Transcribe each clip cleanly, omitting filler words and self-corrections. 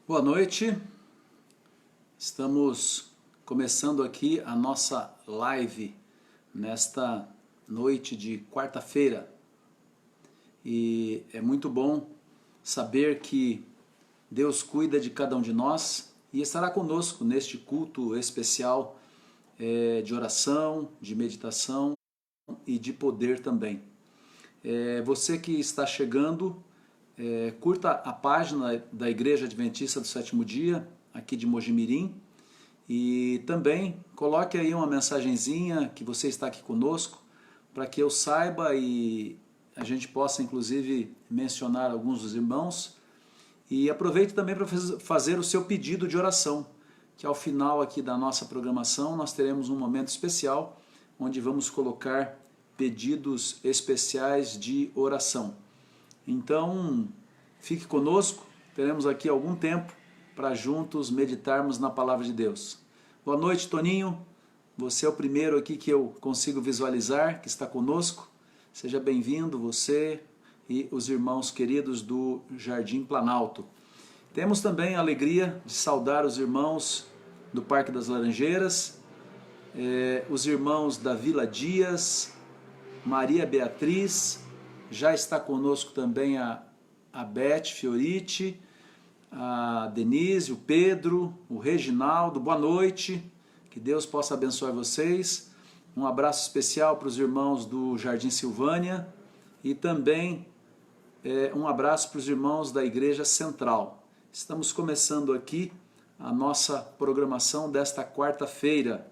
Boa noite, estamos começando aqui a nossa live nesta noite de quarta-feira e é muito bom saber que Deus cuida de cada um de nós e estará conosco neste culto especial de oração, de meditação e de poder também. Você que está chegando, curta a página da Igreja Adventista do Sétimo Dia, aqui de Mojimirim, e também coloque aí uma mensagenzinha que você está aqui conosco, para que eu saiba e a gente possa inclusive mencionar alguns dos irmãos, e aproveite também para fazer o seu pedido de oração, que ao final aqui da nossa programação nós teremos um momento especial, onde vamos colocar pedidos especiais de oração. Então, fique conosco, teremos aqui algum tempo para juntos meditarmos na Palavra de Deus. Boa noite, Toninho, você é o primeiro aqui que eu consigo visualizar, que está conosco. Seja bem-vindo, você e os irmãos queridos do Jardim Planalto. Temos também a alegria de saudar os irmãos do Parque das Laranjeiras, os irmãos da Vila Dias, Maria Beatriz. Já está conosco também a Beth Fioriti, a Denise, o Pedro, o Reginaldo. Boa noite, que Deus possa abençoar vocês. Um abraço especial para os irmãos do Jardim Silvânia e também um abraço para os irmãos da Igreja Central. Estamos começando aqui a nossa programação desta quarta-feira.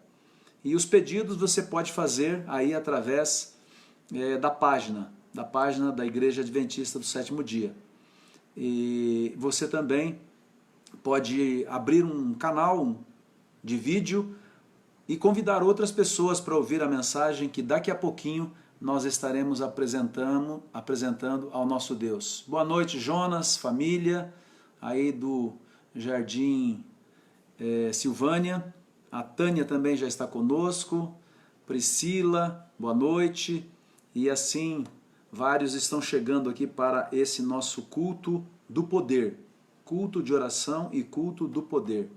E os pedidos você pode fazer aí através da página da Igreja Adventista do Sétimo Dia. E você também pode abrir um canal de vídeo e convidar outras pessoas para ouvir a mensagem que daqui a pouquinho nós estaremos apresentando ao nosso Deus. Boa noite, Jonas, família, aí do Jardim Silvânia. A Tânia também já está conosco, Priscila, boa noite, e assim vários estão chegando aqui para esse nosso culto do poder, culto de oração e culto do poder.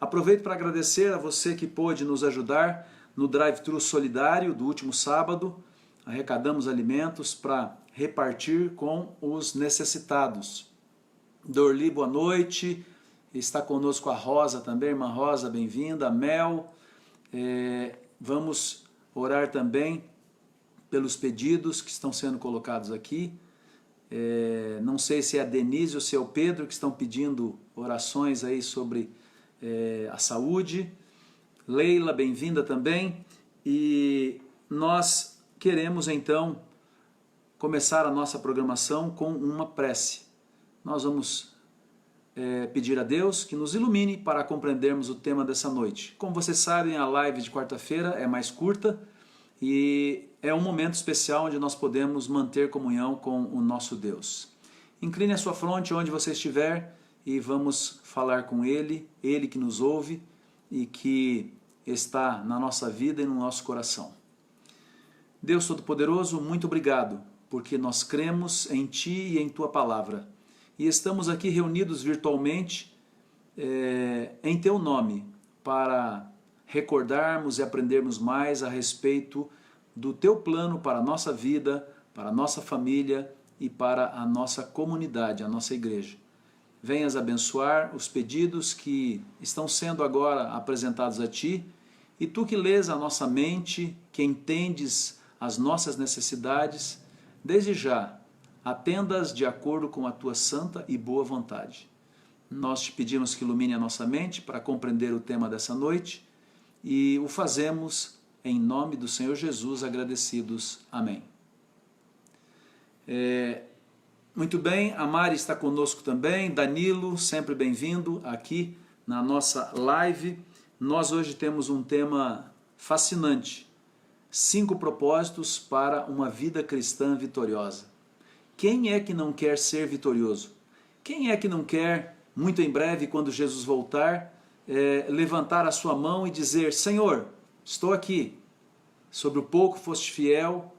Aproveito para agradecer a você que pôde nos ajudar no drive-thru solidário do último sábado. Arrecadamos alimentos para repartir com os necessitados. Dorli, boa noite. Está conosco a Rosa também, irmã Rosa, bem-vinda. A Mel. Vamos orar também pelos pedidos que estão sendo colocados aqui. Não sei se é a Denise ou se é o Pedro que estão pedindo orações aí sobre a saúde. Leila, bem-vinda também. E nós queremos então começar a nossa programação com uma prece. Nós vamos pedir a Deus que nos ilumine para compreendermos o tema dessa noite. Como vocês sabem, a live de quarta-feira é mais curta e é um momento especial onde nós podemos manter comunhão com o nosso Deus. Incline a sua fronte onde você estiver e vamos falar com Ele, Ele que nos ouve e que está na nossa vida e no nosso coração. Deus Todo-Poderoso, muito obrigado, porque nós cremos em Ti e em Tua Palavra. E estamos aqui reunidos virtualmente em Teu nome, para recordarmos e aprendermos mais a respeito do Teu plano para a nossa vida, para a nossa família e para a nossa comunidade, a nossa igreja. Venhas abençoar os pedidos que estão sendo agora apresentados a Ti, e Tu que lês a nossa mente, que entendes as nossas necessidades, desde já, atenda-as de acordo com a Tua santa e boa vontade. Nós Te pedimos que ilumine a nossa mente para compreender o tema dessa noite, e o fazemos em nome do Senhor Jesus, agradecidos. Amém. Muito bem, a Mari está conosco também, Danilo, sempre bem-vindo aqui na nossa live. Nós hoje temos um tema fascinante, 5 propósitos para uma vida cristã vitoriosa. Quem é que não quer ser vitorioso? Quem é que não quer, muito em breve, quando Jesus voltar, levantar a sua mão e dizer: Senhor, estou aqui, sobre o pouco foste fiel,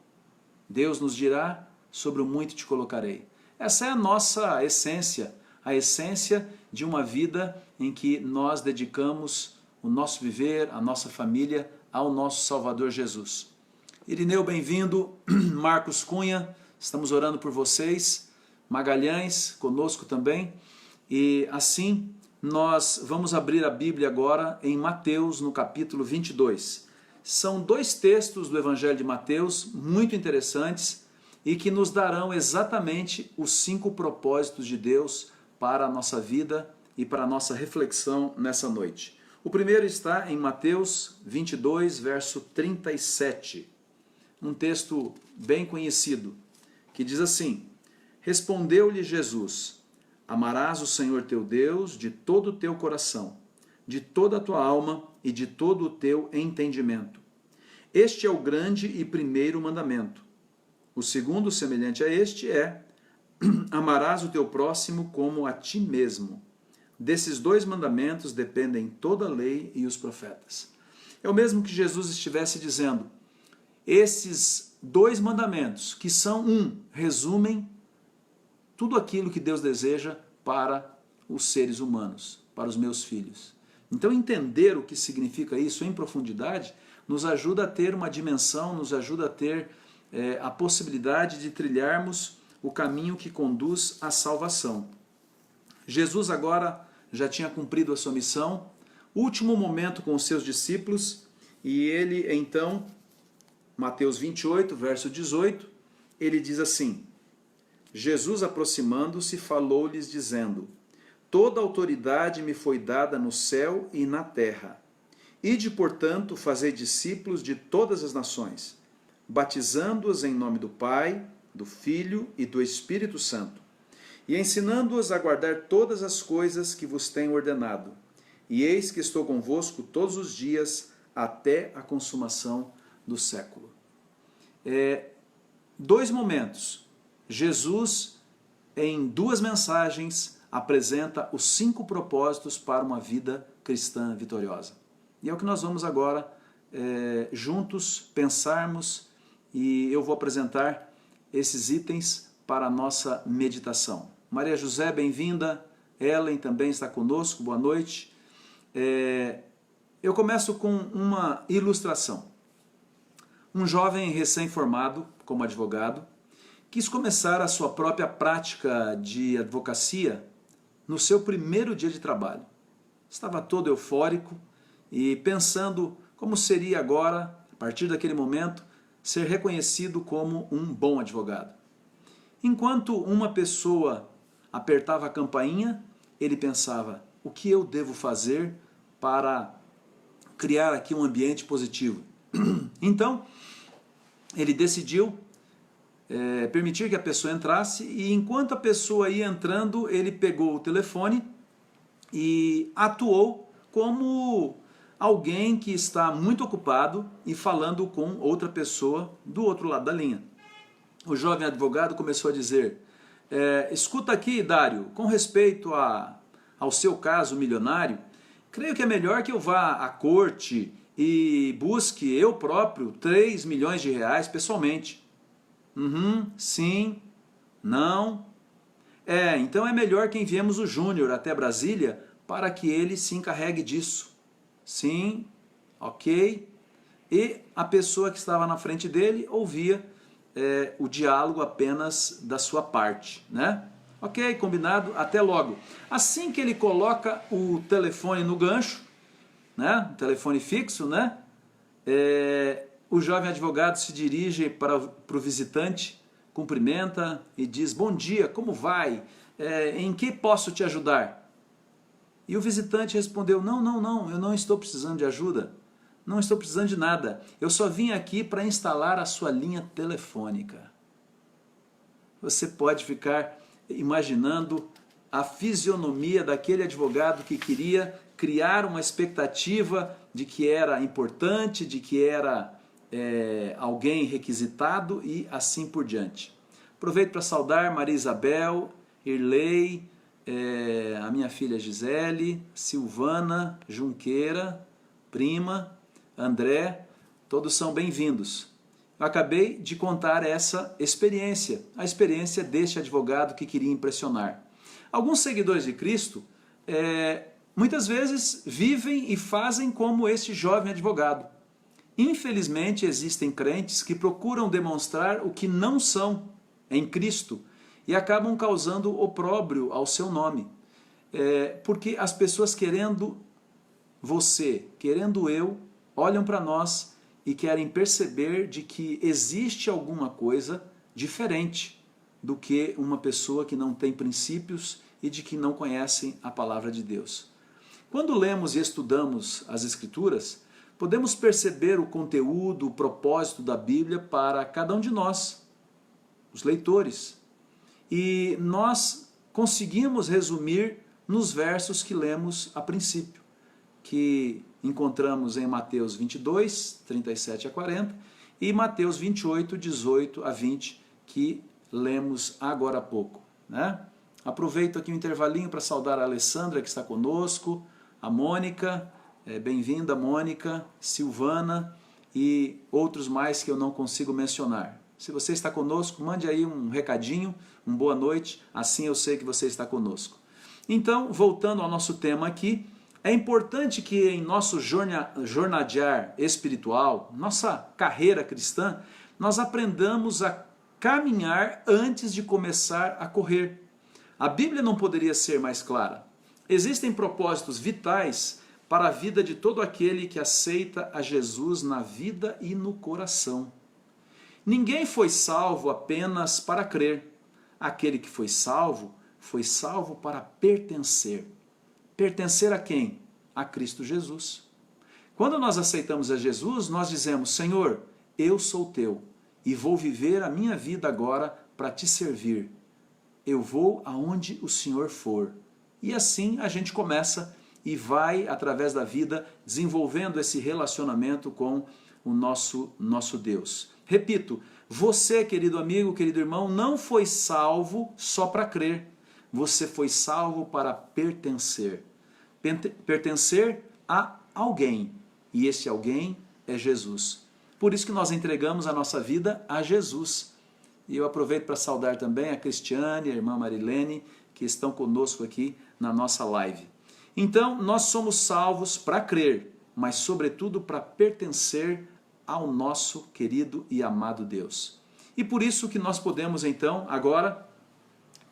Deus nos dirá, sobre o muito te colocarei. Essa é a nossa essência, a essência de uma vida em que nós dedicamos o nosso viver, a nossa família, ao nosso Salvador Jesus. Irineu, bem-vindo. Marcos Cunha, estamos orando por vocês. Magalhães, conosco também. E assim, nós vamos abrir a Bíblia agora em Mateus, no capítulo 22. São dois textos do Evangelho de Mateus muito interessantes e que nos darão exatamente os 5 propósitos de Deus para a nossa vida e para a nossa reflexão nessa noite. O primeiro está em Mateus 22, verso 37. Um texto bem conhecido, que diz assim: Respondeu-lhe Jesus: Amarás o Senhor teu Deus de todo o teu coração, de toda a tua alma e de todo o teu entendimento. Este é o grande e primeiro mandamento. O segundo, semelhante a este, é: Amarás o teu próximo como a ti mesmo. Desses 2 mandamentos dependem toda a lei e os profetas. É o mesmo que Jesus estivesse dizendo: esses 2 mandamentos, que são resumem tudo aquilo que Deus deseja para os seres humanos, para os meus filhos. Então, entender o que significa isso em profundidade nos ajuda a ter uma dimensão, nos ajuda a ter a possibilidade de trilharmos o caminho que conduz à salvação. Jesus agora já tinha cumprido a sua missão, último momento com os seus discípulos, e ele então, Mateus 28, verso 18, ele diz assim: Jesus, aproximando-se, falou-lhes dizendo: Toda autoridade me foi dada no céu e na terra. Ide, portanto, fazei discípulos de todas as nações, batizando-os em nome do Pai, do Filho e do Espírito Santo, e ensinando-os a guardar todas as coisas que vos tenho ordenado. E eis que estou convosco todos os dias, até a consumação do século. 2 momentos. Jesus, em 2 mensagens, apresenta os 5 propósitos para uma vida cristã vitoriosa. E é o que nós vamos agora juntos pensarmos, e eu vou apresentar esses itens para a nossa meditação. Maria José, bem-vinda. Ellen também está conosco, boa noite. Eu começo com uma ilustração. Um jovem recém-formado como advogado quis começar a sua própria prática de advocacia no seu primeiro dia de trabalho. Estava todo eufórico e pensando como seria agora, a partir daquele momento, ser reconhecido como um bom advogado. Enquanto uma pessoa apertava a campainha, ele pensava: o que eu devo fazer para criar aqui um ambiente positivo? Então, ele decidiu permitir que a pessoa entrasse, e enquanto a pessoa ia entrando, ele pegou o telefone e atuou como alguém que está muito ocupado e falando com outra pessoa do outro lado da linha. O jovem advogado começou a dizer: escuta aqui, Dário, com respeito ao seu caso milionário, creio que é melhor que eu vá à corte e busque eu próprio 3 milhões de reais pessoalmente. Sim, não. Então é melhor que enviemos o Júnior até Brasília para que ele se encarregue disso. Sim, ok. E a pessoa que estava na frente dele ouvia o diálogo apenas da sua parte, né? Ok, combinado, até logo. Assim que ele coloca o telefone no gancho, né? O telefone fixo, né? O jovem advogado se dirige para o visitante, cumprimenta e diz: bom dia, como vai? Em que posso te ajudar? E o visitante respondeu: não, eu não estou precisando de ajuda. Não estou precisando de nada. Eu só vim aqui para instalar a sua linha telefônica. Você pode ficar imaginando a fisionomia daquele advogado que queria criar uma expectativa de que era importante, de que era alguém requisitado e assim por diante. Aproveito para saudar Maria Isabel, Irlei, a minha filha Gisele, Silvana, Junqueira, prima, André, todos são bem-vindos. Eu acabei de contar essa experiência, a experiência deste advogado que queria impressionar. Alguns seguidores de Cristo, muitas vezes vivem e fazem como este jovem advogado. Infelizmente existem crentes que procuram demonstrar o que não são em Cristo e acabam causando opróbrio ao seu nome. Porque as pessoas querendo você, querendo eu, olham para nós e querem perceber de que existe alguma coisa diferente do que uma pessoa que não tem princípios e de que não conhecem a palavra de Deus. Quando lemos e estudamos as Escrituras, podemos perceber o conteúdo, o propósito da Bíblia para cada um de nós, os leitores. E nós conseguimos resumir nos versos que lemos a princípio, que encontramos em Mateus 22, 37 a 40, e Mateus 28, 18 a 20, que lemos agora há pouco, né? Aproveito aqui um intervalinho para saudar a Alessandra, que está conosco, a Mônica, bem-vinda Mônica, Silvana e outros mais que eu não consigo mencionar. Se você está conosco, mande aí um recadinho, uma boa noite, assim eu sei que você está conosco. Então, voltando ao nosso tema aqui, é importante que em nosso jornadear espiritual, nossa carreira cristã, nós aprendamos a caminhar antes de começar a correr. A Bíblia não poderia ser mais clara. Existem propósitos vitais para a vida de todo aquele que aceita a Jesus na vida e no coração. Ninguém foi salvo apenas para crer. Aquele que foi salvo para pertencer. Pertencer a quem? A Cristo Jesus. Quando nós aceitamos a Jesus, nós dizemos, Senhor, eu sou teu e vou viver a minha vida agora para te servir. Eu vou aonde o Senhor for. E assim a gente começa e vai, através da vida, desenvolvendo esse relacionamento com o nosso Deus. Repito, você, querido amigo, querido irmão, não foi salvo só para crer. Você foi salvo para pertencer. Pertencer a alguém. E esse alguém é Jesus. Por isso que nós entregamos a nossa vida a Jesus. E eu aproveito para saudar também a Cristiane, a irmã Marilene, que estão conosco aqui na nossa live. Então, nós somos salvos para crer, mas sobretudo para pertencer ao nosso querido e amado Deus. E por isso que nós podemos então, agora,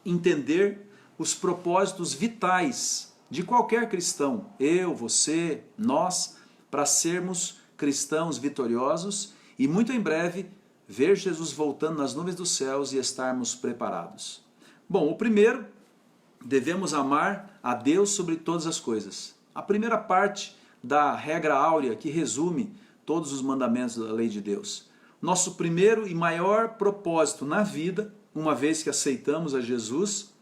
entender os propósitos vitais de qualquer cristão, eu, você, nós, para sermos cristãos vitoriosos e muito em breve ver Jesus voltando nas nuvens dos céus e estarmos preparados. Bom, o primeiro, devemos amar a Deus sobre todas as coisas. A primeira parte da regra áurea que resume todos os mandamentos da lei de Deus. Nosso primeiro e maior propósito na vida, uma vez que aceitamos a Jesus,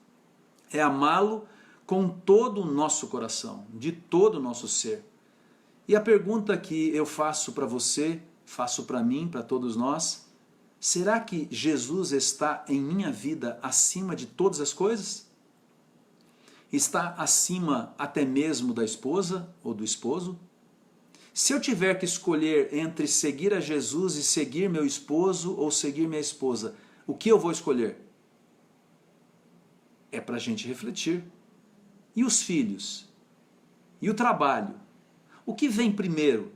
é amá-lo com todo o nosso coração, de todo o nosso ser. E a pergunta que eu faço para você, faço para mim, para todos nós, será que Jesus está em minha vida acima de todas as coisas? Está acima até mesmo da esposa ou do esposo? Se eu tiver que escolher entre seguir a Jesus e seguir meu esposo ou seguir minha esposa, o que eu vou escolher? É para a gente refletir. E os filhos? E o trabalho? O que vem primeiro?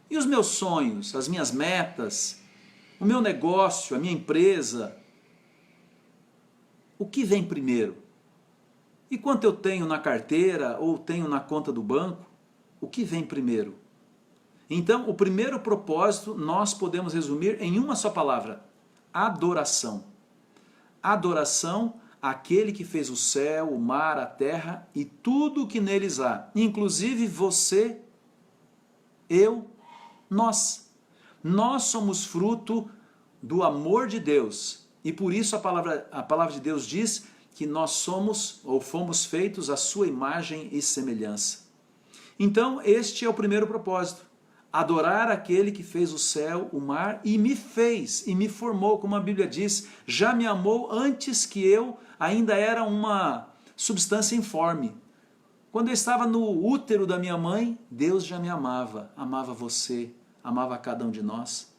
E os meus sonhos, as minhas metas, o meu negócio, a minha empresa? O que vem primeiro? E quanto eu tenho na carteira ou tenho na conta do banco? O que vem primeiro? Então, o primeiro propósito nós podemos resumir em uma só palavra: adoração. Adoração àquele que fez o céu, o mar, a terra e tudo o que neles há, inclusive você, eu, nós. Nós somos fruto do amor de Deus e por isso a palavra de Deus diz que nós somos ou fomos feitos à sua imagem e semelhança. Então, este é o primeiro propósito. Adorar aquele que fez o céu, o mar e me fez, e me formou, como a Bíblia diz, já me amou antes que eu ainda era uma substância informe. Quando eu estava no útero da minha mãe, Deus já me amava, amava você, amava cada um de nós.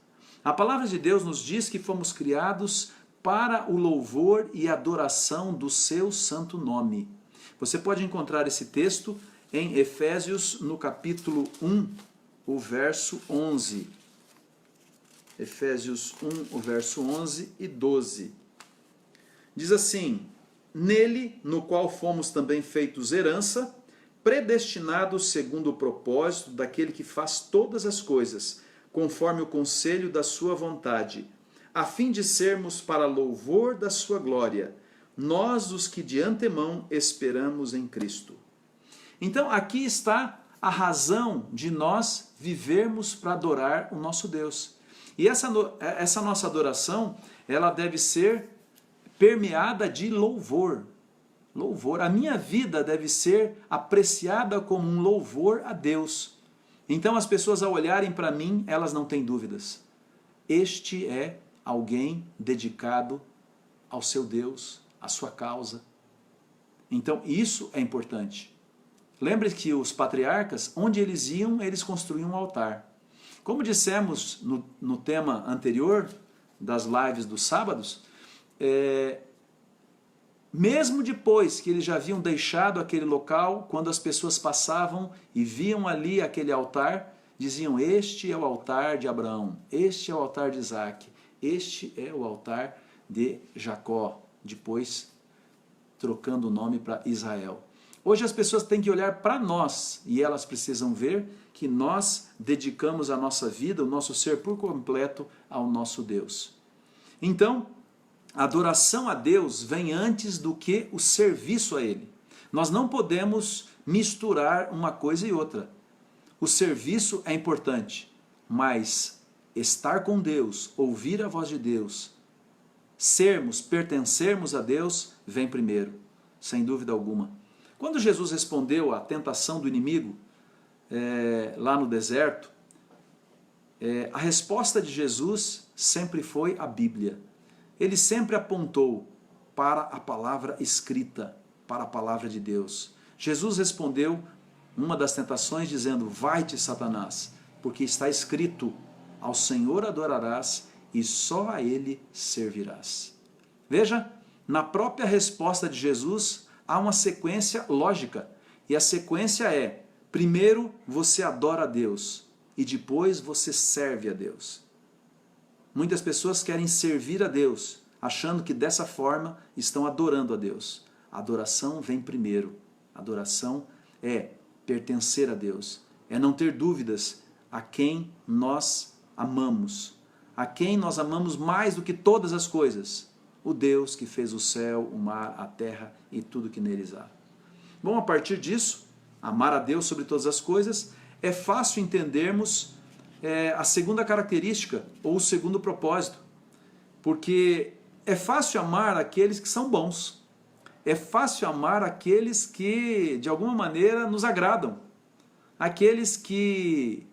A palavra de Deus nos diz que fomos criados para o louvor e adoração do seu santo nome. Você pode encontrar esse texto em Efésios, no capítulo 1, o verso 11. Efésios 1, o verso 11 e 12. Diz assim: nele, no qual fomos também feitos herança, predestinados segundo o propósito daquele que faz todas as coisas, conforme o conselho da sua vontade, a fim de sermos para louvor da sua glória, nós os que de antemão esperamos em Cristo. Então aqui está a razão de nós vivermos para adorar o nosso Deus. E essa nossa adoração, ela deve ser permeada de louvor. Louvor. A minha vida deve ser apreciada como um louvor a Deus. Então as pessoas ao olharem para mim, elas não têm dúvidas. Este é alguém dedicado ao seu Deus, à sua causa. Então isso é importante. Lembre que os patriarcas, onde eles iam, eles construíam um altar. Como dissemos no tema anterior das lives dos sábados, mesmo depois que eles já haviam deixado aquele local, quando as pessoas passavam e viam ali aquele altar, diziam: este é o altar de Abraão, este é o altar de Isaac, este é o altar de Jacó, depois trocando o nome para Israel. Hoje as pessoas têm que olhar para nós e elas precisam ver que nós dedicamos a nossa vida, o nosso ser por completo ao nosso Deus. Então, a adoração a Deus vem antes do que o serviço a Ele. Nós não podemos misturar uma coisa e outra. O serviço é importante, mas estar com Deus, ouvir a voz de Deus, pertencermos a Deus, vem primeiro, sem dúvida alguma. Quando Jesus respondeu à tentação do inimigo, lá no deserto, a resposta de Jesus sempre foi a Bíblia. Ele sempre apontou para a palavra escrita, para a palavra de Deus. Jesus respondeu uma das tentações dizendo: vai-te, Satanás, porque está escrito: ao Senhor adorarás e só a Ele servirás. Veja, na própria resposta de Jesus há uma sequência lógica. E a sequência é: primeiro você adora a Deus e depois você serve a Deus. Muitas pessoas querem servir a Deus, achando que dessa forma estão adorando a Deus. A adoração vem primeiro. A adoração é pertencer a Deus, é não ter dúvidas a quem nós amamos, a quem nós amamos mais do que todas as coisas, o Deus que fez o céu, o mar, a terra e tudo que neles há. Bom, a partir disso, amar a Deus sobre todas as coisas, é fácil entendermos a segunda característica, ou o segundo propósito, porque é fácil amar aqueles que são bons, é fácil amar aqueles que de alguma maneira nos agradam, aqueles que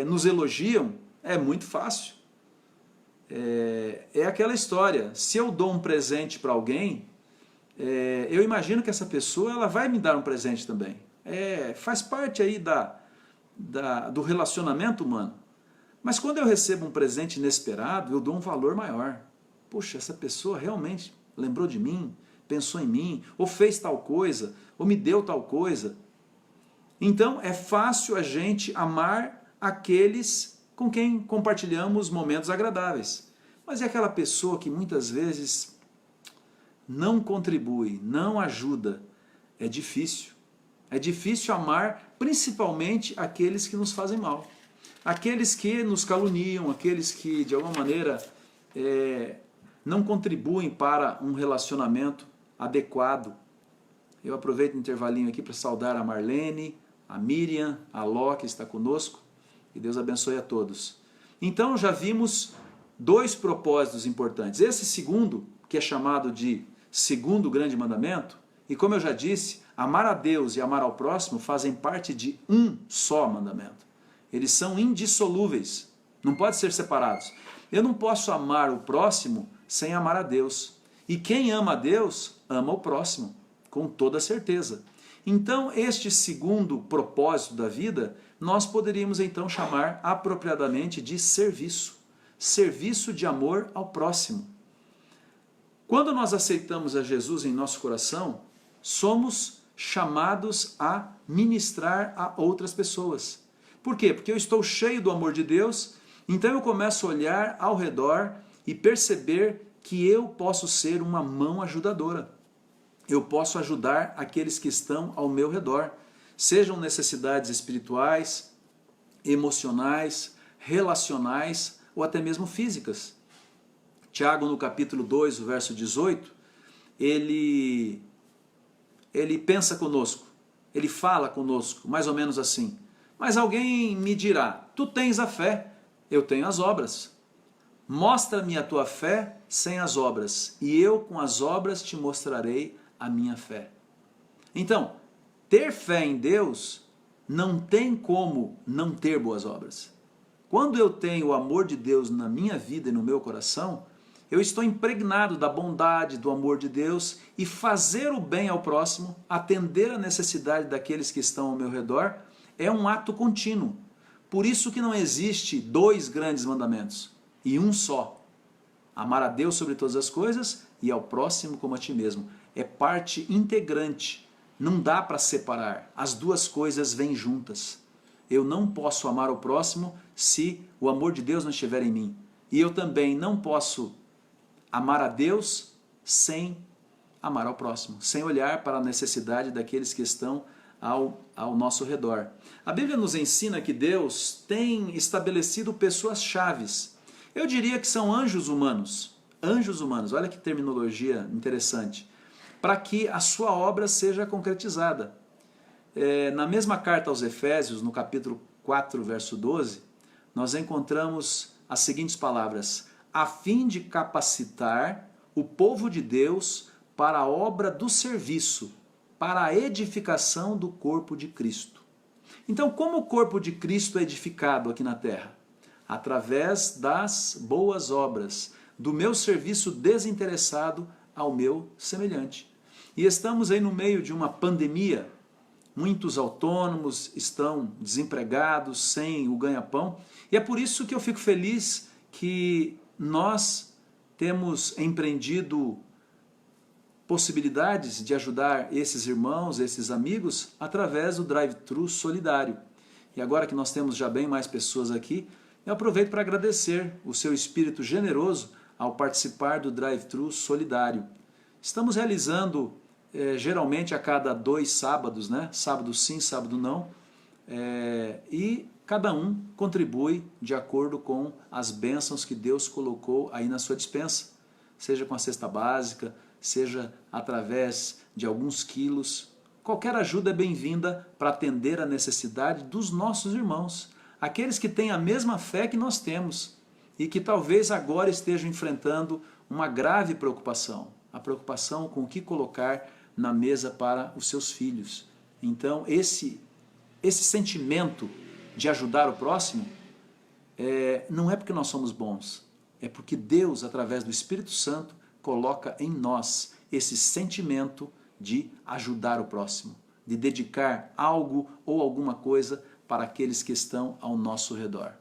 nos elogiam, é muito fácil. É aquela história, se eu dou um presente para alguém, eu imagino que essa pessoa ela vai me dar um presente também. Faz parte aí do relacionamento humano. Mas quando eu recebo um presente inesperado, eu dou um valor maior. Puxa, essa pessoa realmente lembrou de mim, pensou em mim, ou fez tal coisa, ou me deu tal coisa. Então é fácil a gente amar aqueles com quem compartilhamos momentos agradáveis. Mas é aquela pessoa que muitas vezes não contribui, não ajuda. É difícil. É difícil amar principalmente aqueles que nos fazem mal. Aqueles que nos caluniam, aqueles que de alguma maneira não contribuem para um relacionamento adequado. Eu aproveito o intervalinho aqui para saudar a Marlene, a Miriam, a Ló que está conosco. Que Deus abençoe a todos. Então já vimos dois propósitos importantes. Esse segundo, que é chamado de segundo grande mandamento, e como eu já disse, amar a Deus e amar ao próximo fazem parte de um só mandamento. Eles são indissolúveis, não podem ser separados. Eu não posso amar o próximo sem amar a Deus. E quem ama a Deus, ama o próximo, com toda certeza. Então, este segundo propósito da vida, nós poderíamos então chamar apropriadamente de serviço. Serviço de amor ao próximo. Quando nós aceitamos a Jesus em nosso coração, somos chamados a ministrar a outras pessoas. Por quê? Porque eu estou cheio do amor de Deus, então eu começo a olhar ao redor e perceber que eu posso ser uma mão ajudadora. Eu posso ajudar aqueles que estão ao meu redor, sejam necessidades espirituais, emocionais, relacionais ou até mesmo físicas. Tiago, no capítulo 2, o verso 18, ele pensa conosco, ele fala conosco, mais ou menos assim: mas alguém me dirá, tu tens a fé, eu tenho as obras. Mostra-me a tua fé sem as obras, e eu com as obras te mostrarei a minha fé. Então, ter fé em Deus não tem como não ter boas obras. Quando eu tenho o amor de Deus na minha vida e no meu coração, eu estou impregnado da bondade, do amor de Deus, e fazer o bem ao próximo, atender a necessidade daqueles que estão ao meu redor, é um ato contínuo. Por isso que não existe 2 grandes mandamentos, e um só: amar a Deus sobre todas as coisas e ao próximo como a ti mesmo. É parte integrante, não dá para separar, as duas coisas vêm juntas. Eu não posso amar o próximo se o amor de Deus não estiver em mim. E eu também não posso amar a Deus sem amar ao próximo, sem olhar para a necessidade daqueles que estão ao nosso redor. A Bíblia nos ensina que Deus tem estabelecido pessoas chaves. Eu diria que são anjos humanos. Anjos humanos, olha que terminologia interessante. Para que a sua obra seja concretizada. Na mesma carta aos Efésios, no capítulo 4, verso 12, nós encontramos as seguintes palavras: a fim de capacitar o povo de Deus para a obra do serviço, para a edificação do corpo de Cristo. Então, como o corpo de Cristo é edificado aqui na terra? Através das boas obras, do meu serviço desinteressado ao meu semelhante. E estamos aí no meio de uma pandemia. Muitos autônomos estão desempregados, sem o ganha-pão. E é por isso que eu fico feliz que nós temos empreendido possibilidades de ajudar esses irmãos, esses amigos, através do Drive-Thru Solidário. E agora que nós temos já bem mais pessoas aqui, eu aproveito para agradecer o seu espírito generoso ao participar do Drive-Thru Solidário. Estamos realizando geralmente a cada 2 sábados, né? Sábado sim, sábado não, e cada um contribui de acordo com as bênçãos que Deus colocou aí na sua despensa, seja com a cesta básica, seja através de alguns quilos. Qualquer ajuda é bem-vinda para atender a necessidade dos nossos irmãos, aqueles que têm a mesma fé que nós temos e que talvez agora estejam enfrentando uma grave preocupação, a preocupação com o que colocar na mesa para os seus filhos. Então, esse sentimento de ajudar o próximo não é porque nós somos bons, é porque Deus, através do Espírito Santo, coloca em nós esse sentimento de ajudar o próximo, de dedicar algo ou alguma coisa para aqueles que estão ao nosso redor.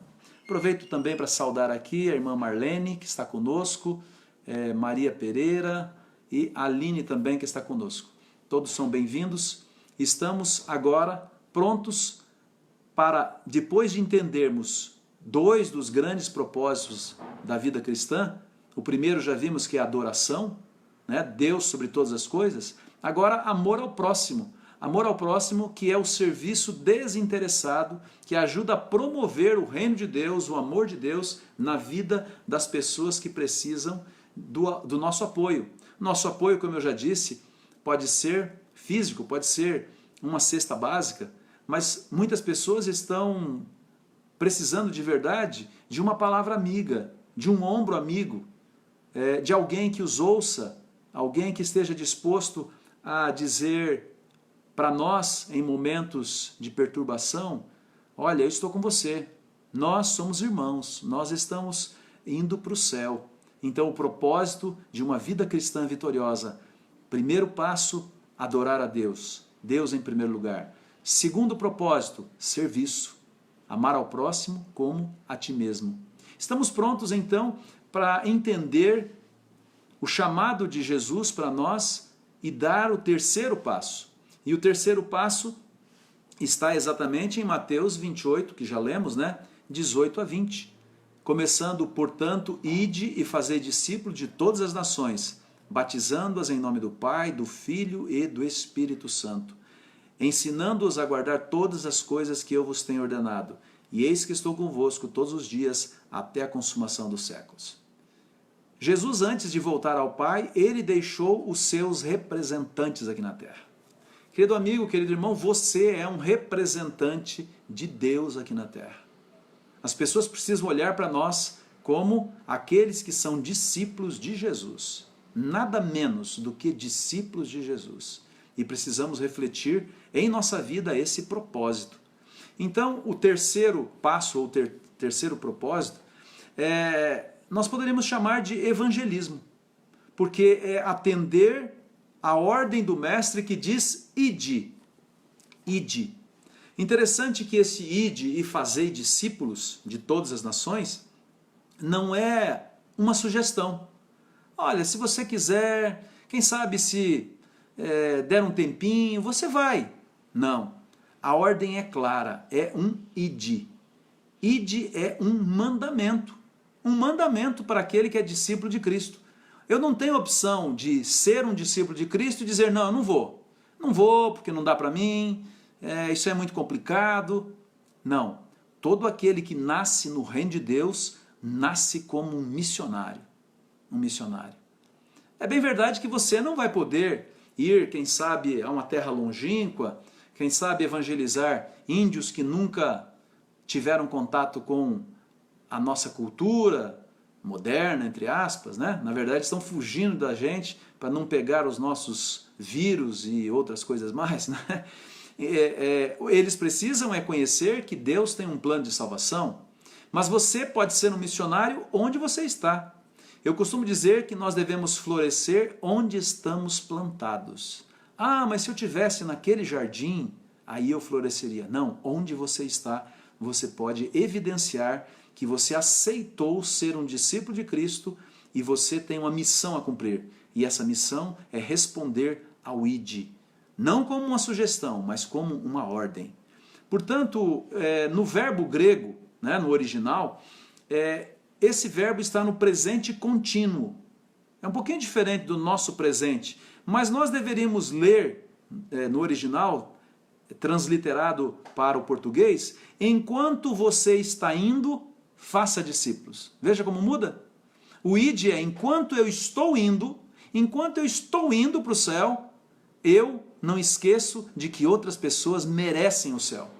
Aproveito também para saudar aqui a irmã Marlene, que está conosco, Maria Pereira e a Aline também, que está conosco. Todos são bem-vindos. Estamos agora prontos para, depois de entendermos 2 dos grandes propósitos da vida cristã, o primeiro já vimos que é a adoração, né? Deus sobre todas as coisas. Agora, amor ao próximo. Amor ao próximo, que é o serviço desinteressado, que ajuda a promover o reino de Deus, o amor de Deus na vida das pessoas que precisam do nosso apoio. Nosso apoio, como eu já disse, pode ser físico, pode ser uma cesta básica, mas muitas pessoas estão precisando de verdade de uma palavra amiga, de um ombro amigo, de alguém que os ouça, alguém que esteja disposto a dizer para nós, em momentos de perturbação: olha, eu estou com você, nós somos irmãos, nós estamos indo para o céu. Então, o propósito de uma vida cristã vitoriosa: primeiro passo, adorar a Deus, Deus em primeiro lugar. Segundo propósito, serviço, amar ao próximo como a ti mesmo. Estamos prontos então para entender o chamado de Jesus para nós e dar o terceiro passo. E o terceiro passo está exatamente em Mateus 28, que já lemos, né? 18 a 20. Começando, portanto, ide e fazei discípulos de todas as nações, batizando-as em nome do Pai, do Filho e do Espírito Santo, ensinando-os a guardar todas as coisas que eu vos tenho ordenado. E eis que estou convosco todos os dias até a consumação dos séculos. Jesus, antes de voltar ao Pai, ele deixou os seus representantes aqui na terra. Querido amigo, querido irmão, você é um representante de Deus aqui na terra. As pessoas precisam olhar para nós como aqueles que são discípulos de Jesus. Nada menos do que discípulos de Jesus. E precisamos refletir em nossa vida esse propósito. Então, o terceiro passo, ou terceiro propósito, nós poderíamos chamar de evangelismo. Porque é atender a ordem do mestre que diz ide. Ide. Interessante que esse ide e fazei discípulos de todas as nações não é uma sugestão. Olha, se você quiser, quem sabe se der um tempinho, você vai. Não. A ordem é clara, é um ide. Ide é um mandamento. Um mandamento para aquele que é discípulo de Cristo. Eu não tenho opção de ser um discípulo de Cristo e dizer, não, eu não vou. Não vou porque não dá para mim, isso é muito complicado. Não. Todo aquele que nasce no reino de Deus, nasce como um missionário. Um missionário. É bem verdade que você não vai poder ir, quem sabe, a uma terra longínqua, quem sabe evangelizar índios que nunca tiveram contato com a nossa cultura moderna, entre aspas, né? Na verdade estão fugindo da gente para não pegar os nossos vírus e outras coisas mais, né? Eles precisam conhecer que Deus tem um plano de salvação, mas você pode ser um missionário onde você está. Eu costumo dizer que nós devemos florescer onde estamos plantados. Ah, mas se eu estivesse naquele jardim, aí eu floresceria. Não, onde você está, você pode evidenciar que você aceitou ser um discípulo de Cristo e você tem uma missão a cumprir. E essa missão é responder ao ide. Não como uma sugestão, mas como uma ordem. Portanto, no verbo grego, né, no original, esse verbo está no presente contínuo. É um pouquinho diferente do nosso presente, mas nós deveríamos ler no original, transliterado para o português, enquanto você está indo, faça discípulos. Veja como muda? O ide é enquanto eu estou indo para o céu, eu não esqueço de que outras pessoas merecem o céu.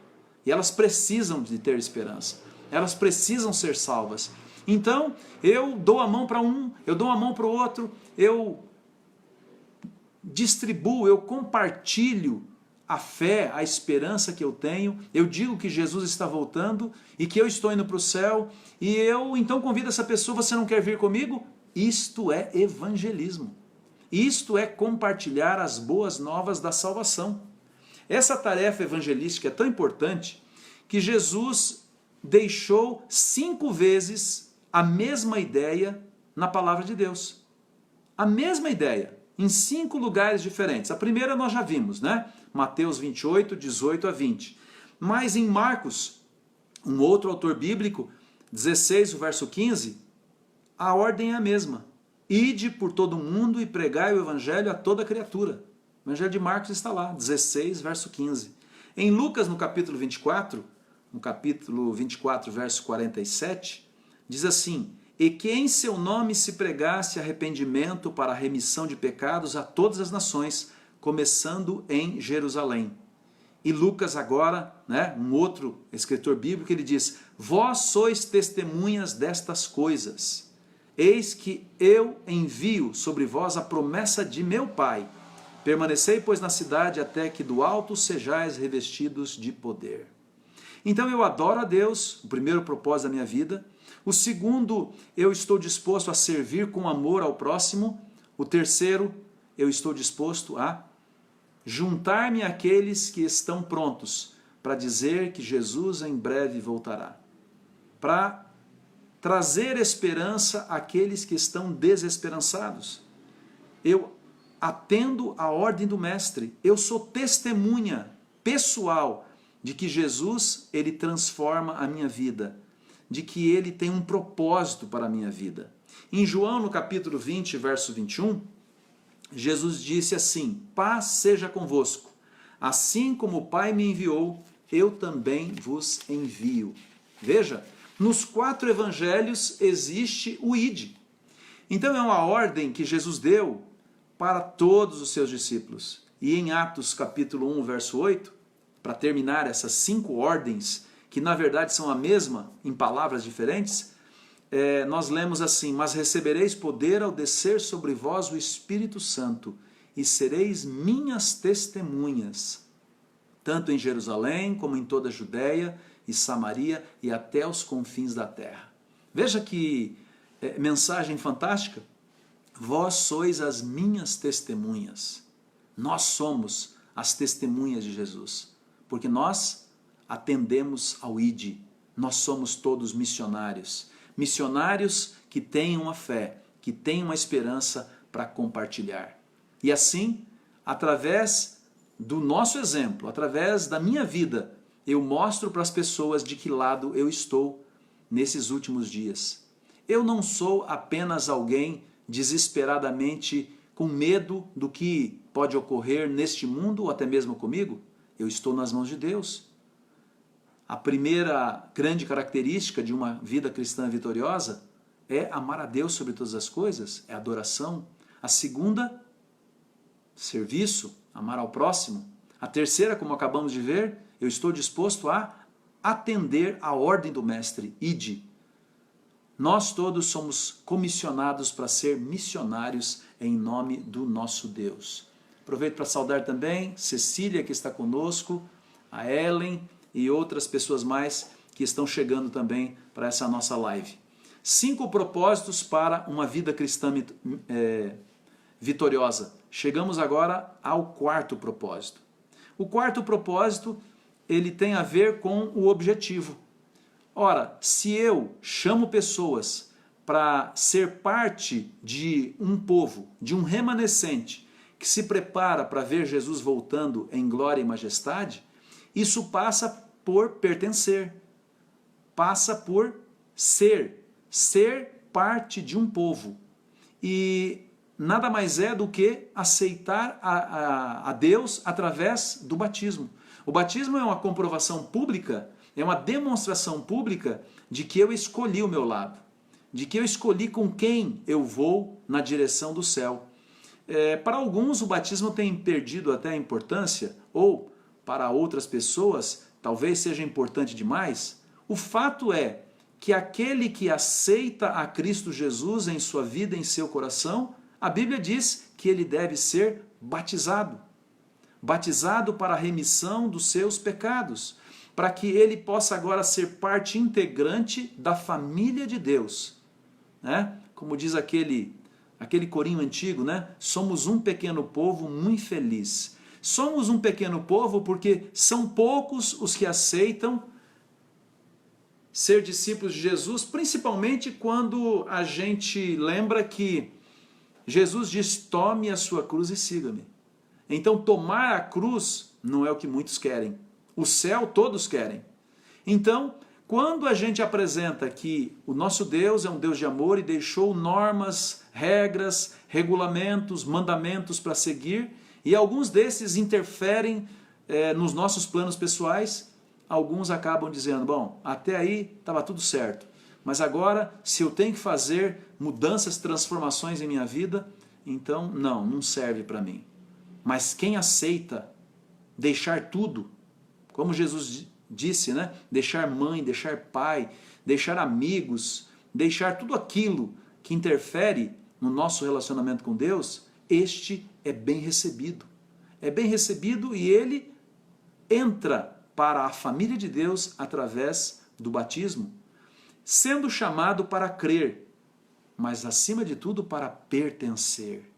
E elas precisam de ter esperança. Elas precisam ser salvas. Então, eu dou a mão para um, eu dou a mão para o outro, eu distribuo, eu compartilho a fé, a esperança que eu tenho, eu digo que Jesus está voltando e que eu estou indo para o céu, e eu então convido essa pessoa, você não quer vir comigo? Isto é evangelismo. Isto é compartilhar as boas novas da salvação. Essa tarefa evangelística é tão importante que Jesus deixou 5 vezes a mesma ideia na palavra de Deus. A mesma ideia, em 5 lugares diferentes. A primeira nós já vimos, né? Mateus 28, 18 a 20. Mas em Marcos, um outro autor bíblico, 16, o verso 15, a ordem é a mesma. Ide por todo o mundo e pregai o evangelho a toda criatura. O evangelho de Marcos está lá, 16, verso 15. Em Lucas, no capítulo 24, verso 47, diz assim, e que em seu nome se pregasse arrependimento para a remissão de pecados a todas as nações, começando em Jerusalém. E Lucas agora, né, um outro escritor bíblico, ele diz, vós sois testemunhas destas coisas. Eis que eu envio sobre vós a promessa de meu Pai. Permanecei, pois, na cidade até que do alto sejais revestidos de poder. Então eu adoro a Deus, o primeiro propósito da minha vida. O segundo, eu estou disposto a servir com amor ao próximo. O terceiro, eu estou disposto a juntar-me àqueles que estão prontos para dizer que Jesus em breve voltará. Para trazer esperança àqueles que estão desesperançados. eu atendo a ordem do Mestre, eu sou testemunha pessoal de que Jesus, ele transforma a minha vida, de que ele tem um propósito para a minha vida. Em João, no capítulo 20, verso 21, Jesus disse assim: paz seja convosco, assim como o Pai me enviou, eu também vos envio. Veja, nos 4 evangelhos existe o ide. Então é uma ordem que Jesus deu para todos os seus discípulos. E em Atos capítulo 1, verso 8, para terminar essas 5 ordens, que na verdade são a mesma em palavras diferentes, nós lemos assim: mas recebereis poder ao descer sobre vós o Espírito Santo, e sereis minhas testemunhas, tanto em Jerusalém como em toda a Judéia e Samaria e até os confins da terra. Veja que mensagem fantástica. Vós sois as minhas testemunhas. Nós somos as testemunhas de Jesus, porque nós atendemos ao ide. Nós somos todos missionários. Missionários que têm uma fé, que têm uma esperança para compartilhar. E assim, através do nosso exemplo, através da minha vida, eu mostro para as pessoas de que lado eu estou nesses últimos dias. Eu não sou apenas alguém desesperadamente com medo do que pode ocorrer neste mundo ou até mesmo comigo. Eu estou nas mãos de Deus. A primeira grande característica de uma vida cristã vitoriosa é amar a Deus sobre todas as coisas, é adoração. A segunda, serviço, amar ao próximo. A terceira, como acabamos de ver, eu estou disposto a atender a ordem do Mestre, ide. Nós todos somos comissionados para ser missionários em nome do nosso Deus. Aproveito para saudar também Cecília, que está conosco, a Ellen e outras pessoas mais que estão chegando também para essa nossa live. 5 propósitos para uma vida cristã vitoriosa. Chegamos agora ao 4º propósito. O 4º propósito, ele tem a ver com o objetivo. Ora, se eu chamo pessoas para ser parte de um povo, de um remanescente, que se prepara para ver Jesus voltando em glória e majestade, isso passa por pertencer, passa por ser parte de um povo. E nada mais é do que aceitar a Deus através do batismo. O batismo é uma comprovação pública, é uma demonstração pública de que eu escolhi o meu lado, de que eu escolhi com quem eu vou na direção do céu. Para alguns o batismo tem perdido até a importância, ou para outras pessoas talvez seja importante demais. O fato é que aquele que aceita a Cristo Jesus em sua vida, em seu coração, a Bíblia diz que ele deve ser batizado. Batizado para a remissão dos seus pecados, para que ele possa agora ser parte integrante da família de Deus. Né? Como diz aquele corinho antigo, né? Somos um pequeno povo muito feliz. Somos um pequeno povo porque são poucos os que aceitam ser discípulos de Jesus, principalmente quando a gente lembra que Jesus diz: tome a sua cruz e siga-me. Então tomar a cruz não é o que muitos querem. O céu todos querem. Então, quando a gente apresenta que o nosso Deus é um Deus de amor e deixou normas, regras, regulamentos, mandamentos para seguir, e alguns desses interferem nos nossos planos pessoais, alguns acabam dizendo: bom, até aí estava tudo certo, mas agora, se eu tenho que fazer mudanças, transformações em minha vida, então não serve para mim. Mas quem aceita deixar tudo, como Jesus disse, né? Deixar mãe, deixar pai, deixar amigos, deixar tudo aquilo que interfere no nosso relacionamento com Deus, este é bem recebido. É bem recebido e ele entra para a família de Deus através do batismo, sendo chamado para crer, mas acima de tudo para pertencer,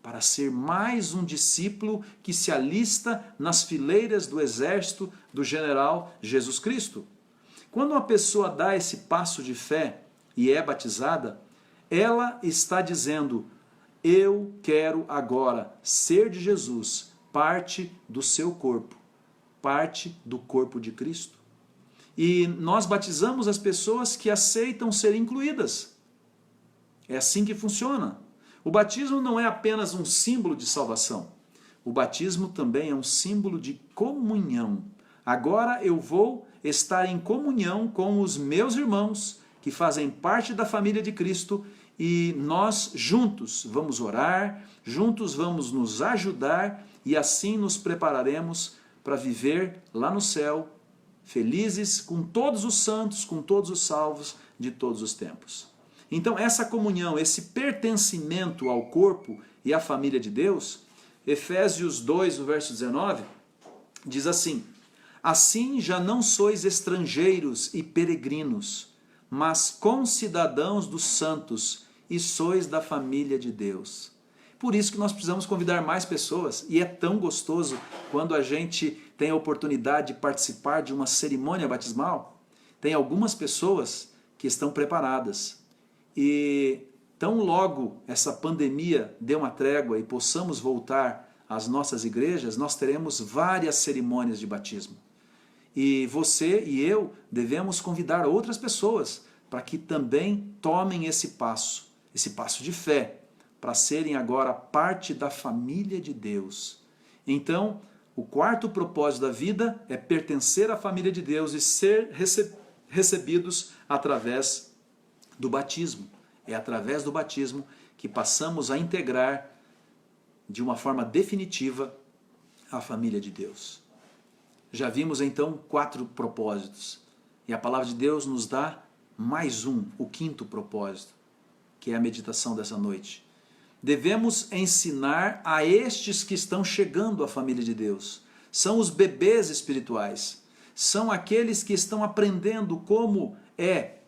para ser mais um discípulo que se alista nas fileiras do exército do general Jesus Cristo. Quando uma pessoa dá esse passo de fé e é batizada, ela está dizendo: eu quero agora ser de Jesus, parte do seu corpo, parte do corpo de Cristo. E nós batizamos as pessoas que aceitam ser incluídas. É assim que funciona. O batismo não é apenas um símbolo de salvação. O batismo também é um símbolo de comunhão. Agora eu vou estar em comunhão com os meus irmãos que fazem parte da família de Cristo e nós juntos vamos orar, juntos vamos nos ajudar e assim nos prepararemos para viver lá no céu, felizes com todos os santos, com todos os salvos de todos os tempos. Então essa comunhão, esse pertencimento ao corpo e à família de Deus, Efésios 2, no verso 19, diz assim: assim já não sois estrangeiros e peregrinos, mas concidadãos dos santos e sois da família de Deus. Por isso que nós precisamos convidar mais pessoas, e é tão gostoso quando a gente tem a oportunidade de participar de uma cerimônia batismal. Tem algumas pessoas que estão preparadas, e tão logo essa pandemia dê uma trégua e possamos voltar às nossas igrejas, nós teremos várias cerimônias de batismo. E você e eu devemos convidar outras pessoas para que também tomem esse passo de fé, para serem agora parte da família de Deus. Então, o quarto propósito da vida é pertencer à família de Deus e ser recebidos através do batismo. É através do batismo que passamos a integrar de uma forma definitiva a família de Deus. Já vimos então 4 propósitos. E a palavra de Deus nos dá mais um, o 5º propósito, que é a meditação dessa noite. Devemos ensinar a estes que estão chegando à família de Deus. São os bebês espirituais. São aqueles que estão aprendendo como é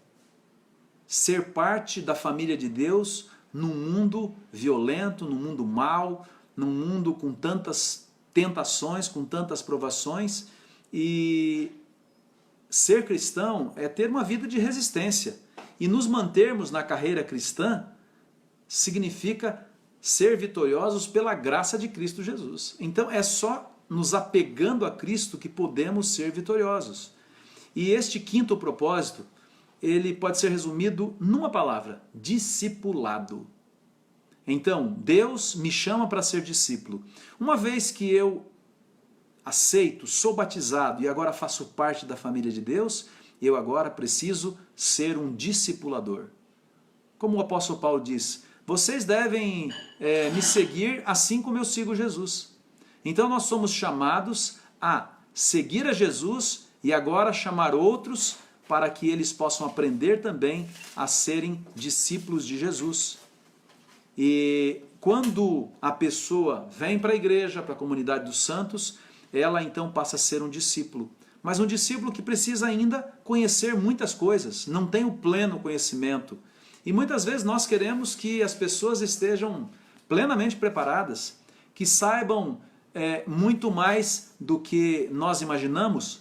ser parte da família de Deus num mundo violento, num mundo mau, num mundo com tantas tentações, com tantas provações. E ser cristão é ter uma vida de resistência. E nos mantermos na carreira cristã significa ser vitoriosos pela graça de Cristo Jesus. Então é só nos apegando a Cristo que podemos ser vitoriosos. E este 5º propósito, ele pode ser resumido numa palavra: discipulado. Então, Deus me chama para ser discípulo. Uma vez que eu aceito, sou batizado e agora faço parte da família de Deus, eu agora preciso ser um discipulador. Como o apóstolo Paulo diz, vocês devem me seguir assim como eu sigo Jesus. Então nós somos chamados a seguir a Jesus e agora chamar outros para que eles possam aprender também a serem discípulos de Jesus. E quando a pessoa vem para a igreja, para a comunidade dos santos, ela então passa a ser um discípulo. Mas um discípulo que precisa ainda conhecer muitas coisas, não tem o pleno conhecimento. E muitas vezes nós queremos que as pessoas estejam plenamente preparadas, que saibam muito mais do que nós imaginamos.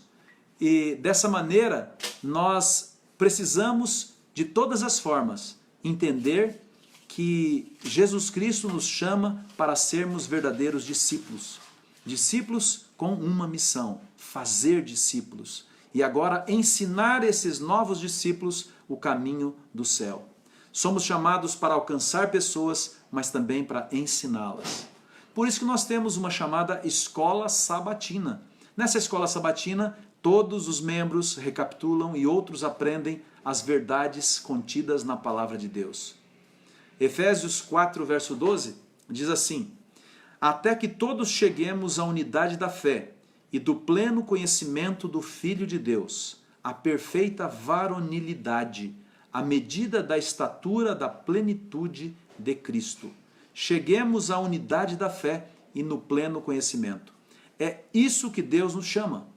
E dessa maneira nós precisamos de todas as formas entender que Jesus Cristo nos chama para sermos verdadeiros discípulos. Discípulos com uma missão: fazer discípulos. E agora ensinar esses novos discípulos o caminho do céu. Somos chamados para alcançar pessoas, mas também para ensiná-las. Por isso que nós temos uma chamada escola sabatina. Nessa escola sabatina, todos os membros recapitulam e outros aprendem as verdades contidas na palavra de Deus. Efésios 4, verso 12, diz assim: até que todos cheguemos à unidade da fé e do pleno conhecimento do Filho de Deus, à perfeita varonilidade, à medida da estatura da plenitude de Cristo. Cheguemos à unidade da fé e no pleno conhecimento. É isso que Deus nos chama.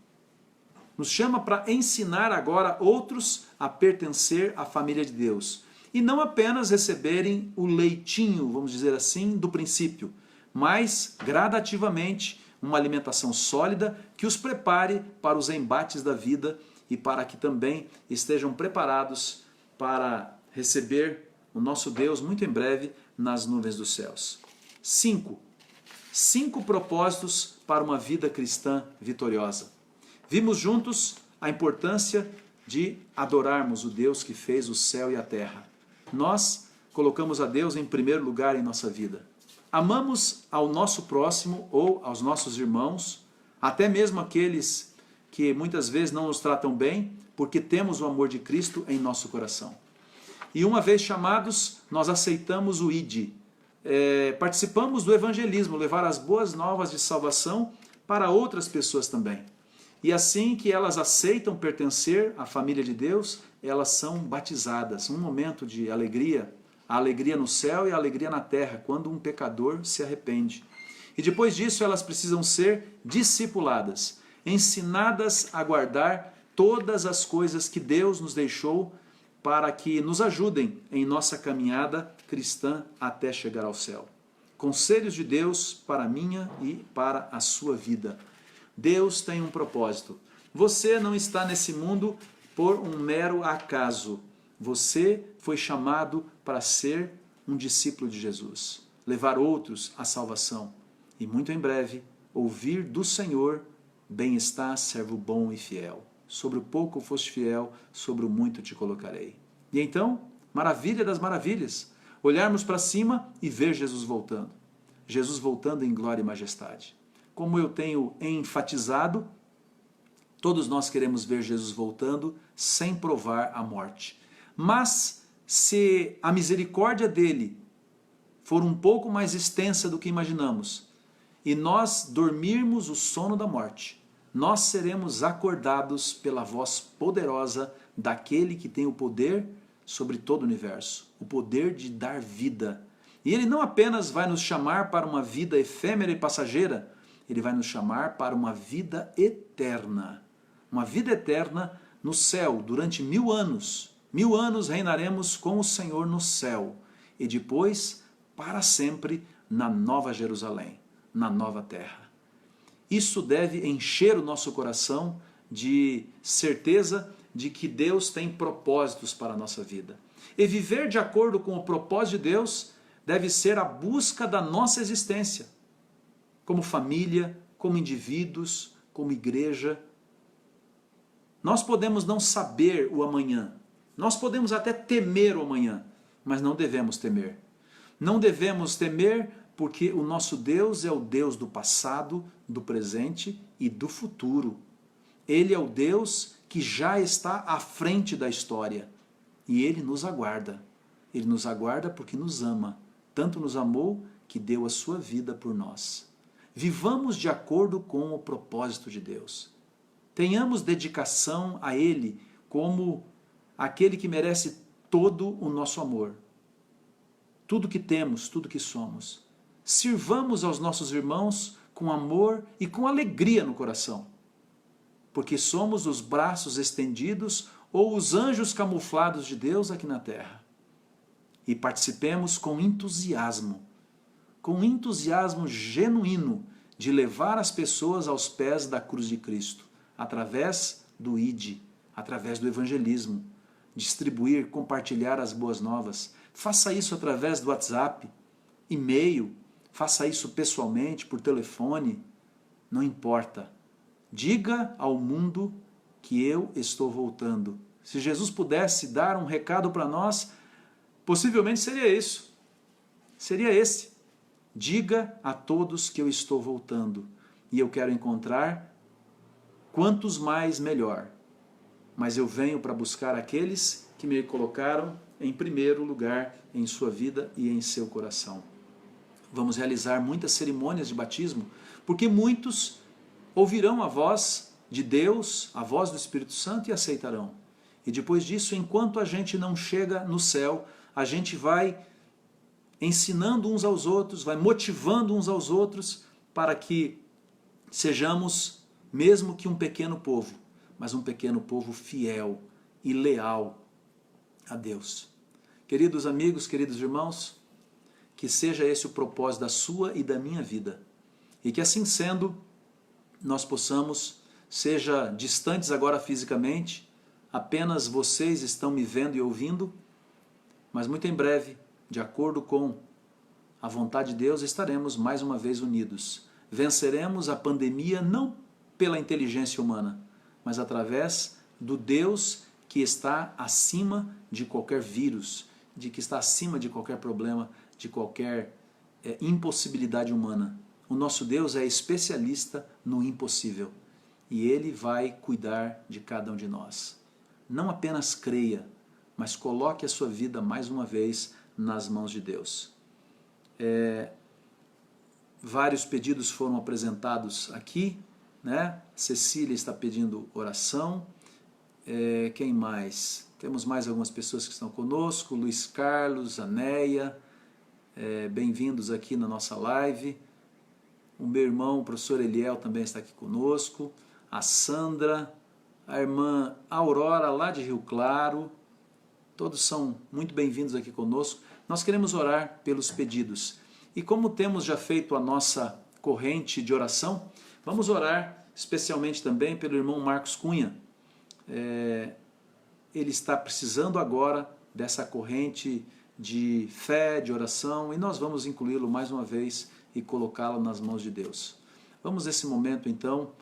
Nos chama para ensinar agora outros a pertencer à família de Deus. E não apenas receberem o leitinho, vamos dizer assim, do princípio, mas gradativamente uma alimentação sólida que os prepare para os embates da vida e para que também estejam preparados para receber o nosso Deus muito em breve nas nuvens dos céus. 5 propósitos para uma vida cristã vitoriosa. Vimos juntos a importância de adorarmos o Deus que fez o céu e a terra. Nós colocamos a Deus em primeiro lugar em nossa vida. Amamos ao nosso próximo ou aos nossos irmãos, até mesmo aqueles que muitas vezes não nos tratam bem, porque temos o amor de Cristo em nosso coração. E uma vez chamados, nós aceitamos o ID. Participamos do evangelismo, levar as boas novas de salvação para outras pessoas também. E assim que elas aceitam pertencer à família de Deus, elas são batizadas. Um momento de alegria, a alegria no céu e a alegria na terra, quando um pecador se arrepende. E depois disso elas precisam ser discipuladas, ensinadas a guardar todas as coisas que Deus nos deixou para que nos ajudem em nossa caminhada cristã até chegar ao céu. Conselhos de Deus para a minha e para a sua vida. Deus tem um propósito. Você não está nesse mundo por um mero acaso. Você foi chamado para ser um discípulo de Jesus, levar outros à salvação e muito em breve ouvir do Senhor: bem está, servo bom e fiel. Sobre o pouco foste fiel, sobre o muito te colocarei. E então, maravilha das maravilhas, olharmos para cima e ver Jesus voltando. Jesus voltando em glória e majestade. Como eu tenho enfatizado, todos nós queremos ver Jesus voltando sem provar a morte. Mas se a misericórdia dele for um pouco mais extensa do que imaginamos, e nós dormirmos o sono da morte, nós seremos acordados pela voz poderosa daquele que tem o poder sobre todo o universo, o poder de dar vida. E ele não apenas vai nos chamar para uma vida efêmera e passageira, ele vai nos chamar para uma vida eterna. Uma vida eterna no céu, durante 1000 anos. 1000 anos reinaremos com o Senhor no céu. E depois, para sempre, na Nova Jerusalém, na nova terra. Isso deve encher o nosso coração de certeza de que Deus tem propósitos para a nossa vida. E viver de acordo com o propósito de Deus deve ser a busca da nossa existência, como família, como indivíduos, como igreja. Nós podemos não saber o amanhã, nós podemos até temer o amanhã, mas não devemos temer. Não devemos temer porque o nosso Deus é o Deus do passado, do presente e do futuro. Ele é o Deus que já está à frente da história e Ele nos aguarda. Ele nos aguarda porque nos ama. Tanto nos amou que deu a sua vida por nós. Vivamos de acordo com o propósito de Deus. Tenhamos dedicação a Ele como aquele que merece todo o nosso amor. Tudo que temos, tudo que somos. Sirvamos aos nossos irmãos com amor e com alegria no coração, porque somos os braços estendidos ou os anjos camuflados de Deus aqui na terra. E participemos com entusiasmo genuíno de levar as pessoas aos pés da cruz de Cristo, através do ID, através do evangelismo, distribuir, compartilhar as boas novas. Faça isso através do WhatsApp, e-mail, faça isso pessoalmente, por telefone, não importa. Diga ao mundo que eu estou voltando. Se Jesus pudesse dar um recado para nós, possivelmente seria isso. Seria esse. Diga a todos que eu estou voltando e eu quero encontrar quantos mais melhor. Mas eu venho para buscar aqueles que me colocaram em primeiro lugar em sua vida e em seu coração. Vamos realizar muitas cerimônias de batismo, porque muitos ouvirão a voz de Deus, a voz do Espírito Santo e aceitarão. E depois disso, enquanto a gente não chega no céu, a gente vai ensinando uns aos outros, vai motivando uns aos outros para que sejamos, mesmo que um pequeno povo, mas um pequeno povo fiel e leal a Deus. Queridos amigos, queridos irmãos, que seja esse o propósito da sua e da minha vida. E que assim sendo, nós possamos, seja distantes agora fisicamente, apenas vocês estão me vendo e ouvindo, mas muito em breve, de acordo com a vontade de Deus, estaremos mais uma vez unidos. Venceremos a pandemia não pela inteligência humana, mas através do Deus que está acima de qualquer vírus, de que está acima de qualquer problema, de qualquer impossibilidade humana. O nosso Deus é especialista no impossível e Ele vai cuidar de cada um de nós. Não apenas creia, mas coloque a sua vida mais uma vez nas mãos de Deus. Vários pedidos foram apresentados aqui, né? Cecília está pedindo oração. Quem mais? Temos mais algumas pessoas que estão conosco. Luiz Carlos, Anéia, bem-vindos aqui na nossa live. O meu irmão, o professor Eliel, também está aqui conosco. A Sandra, a irmã Aurora, lá de Rio Claro. Todos são muito bem-vindos aqui conosco. Nós queremos orar pelos pedidos. E como temos já feito a nossa corrente de oração, vamos orar especialmente também pelo irmão Marcos Cunha. Ele está precisando agora dessa corrente de fé, de oração, e nós vamos incluí-lo mais uma vez e colocá-lo nas mãos de Deus. Vamos nesse momento então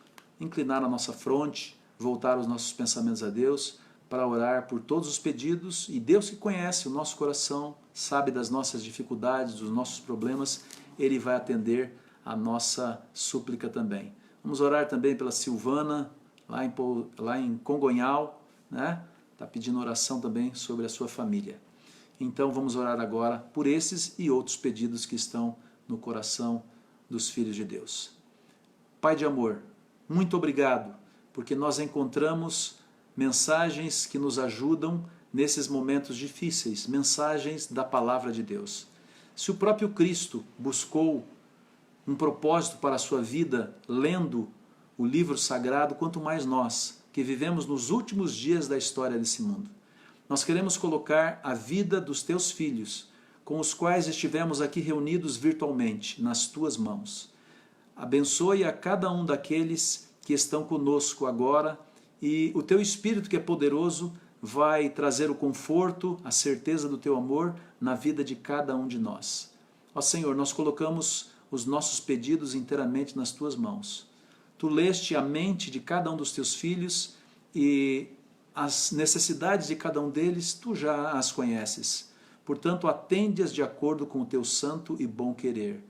inclinar a nossa fronte, voltar os nossos pensamentos a Deus, para orar por todos os pedidos, e Deus que conhece o nosso coração, sabe das nossas dificuldades, dos nossos problemas, Ele vai atender a nossa súplica também. Vamos orar também pela Silvana, lá em Congonhal, né? Está pedindo oração também sobre a sua família. Então vamos orar agora por esses e outros pedidos que estão no coração dos filhos de Deus. Pai de amor, muito obrigado, porque nós encontramos mensagens que nos ajudam nesses momentos difíceis, mensagens da palavra de Deus. Se o próprio Cristo buscou um propósito para a sua vida lendo o livro sagrado, quanto mais nós, que vivemos nos últimos dias da história desse mundo. Nós queremos colocar a vida dos teus filhos, com os quais estivemos aqui reunidos virtualmente, nas tuas mãos. Abençoe a cada um daqueles que estão conosco agora, e o teu Espírito, que é poderoso, vai trazer o conforto, a certeza do teu amor na vida de cada um de nós. Ó Senhor, nós colocamos os nossos pedidos inteiramente nas tuas mãos. Tu leste a mente de cada um dos teus filhos e as necessidades de cada um deles tu já as conheces. Portanto, atende-as de acordo com o teu santo e bom querer.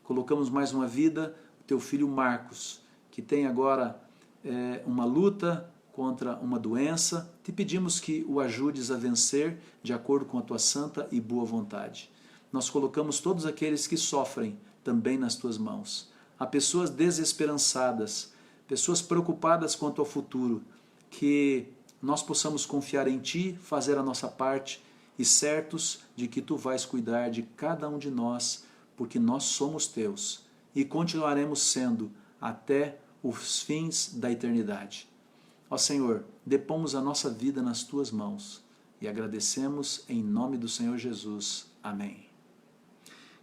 Colocamos mais uma vida, o teu filho Marcos, que tem agora uma luta contra uma doença. Te pedimos que o ajudes a vencer de acordo com a tua santa e boa vontade. Nós colocamos todos aqueles que sofrem também nas tuas mãos. Há pessoas desesperançadas, pessoas preocupadas quanto ao futuro, que nós possamos confiar em Ti, fazer a nossa parte e certos de que Tu vais cuidar de cada um de nós, porque nós somos Teus e continuaremos sendo até os fins da eternidade. Ó Senhor, depomos a nossa vida nas Tuas mãos e agradecemos em nome do Senhor Jesus. Amém.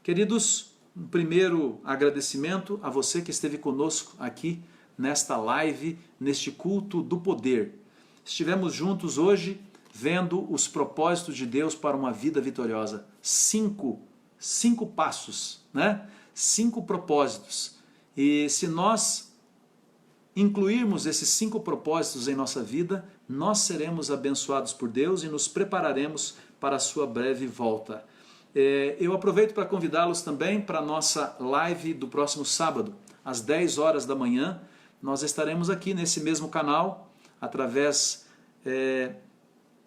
Queridos, primeiro agradecimento a você que esteve conosco aqui nesta live, neste culto do poder. Estivemos juntos hoje vendo os propósitos de Deus para uma vida vitoriosa. Cinco passos, né? 5 propósitos. E se nós incluirmos esses 5 propósitos em nossa vida, nós seremos abençoados por Deus e nos prepararemos para a sua breve volta. Eu aproveito para convidá-los também para a nossa live do próximo sábado, às 10 horas da manhã. Nós estaremos aqui nesse mesmo canal, através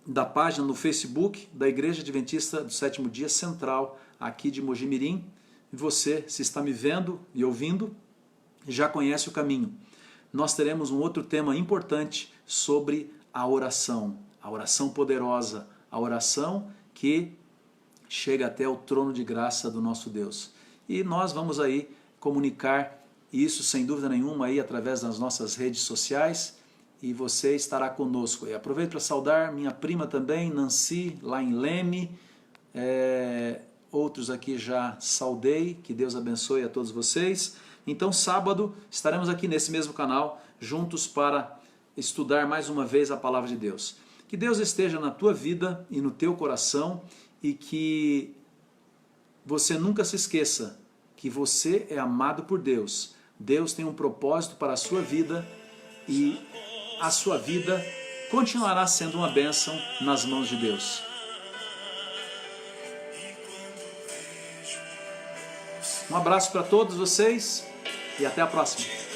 da página no Facebook da Igreja Adventista do Sétimo Dia Central, aqui de Mojimirim. E você, se está me vendo e ouvindo, já conhece o caminho. Nós teremos um outro tema importante sobre a oração poderosa, a oração que chega até o trono de graça do nosso Deus. E nós vamos aí comunicar isso, sem dúvida nenhuma, aí através das nossas redes sociais, e você estará conosco. E aproveito para saudar minha prima também, Nancy, lá em Leme. Outros aqui já saudei, que Deus abençoe a todos vocês. Então sábado estaremos aqui nesse mesmo canal, juntos para estudar mais uma vez a Palavra de Deus. Que Deus esteja na tua vida e no teu coração, e que você nunca se esqueça que você é amado por Deus. Deus tem um propósito para a sua vida e a sua vida continuará sendo uma bênção nas mãos de Deus. Um abraço para todos vocês e até a próxima.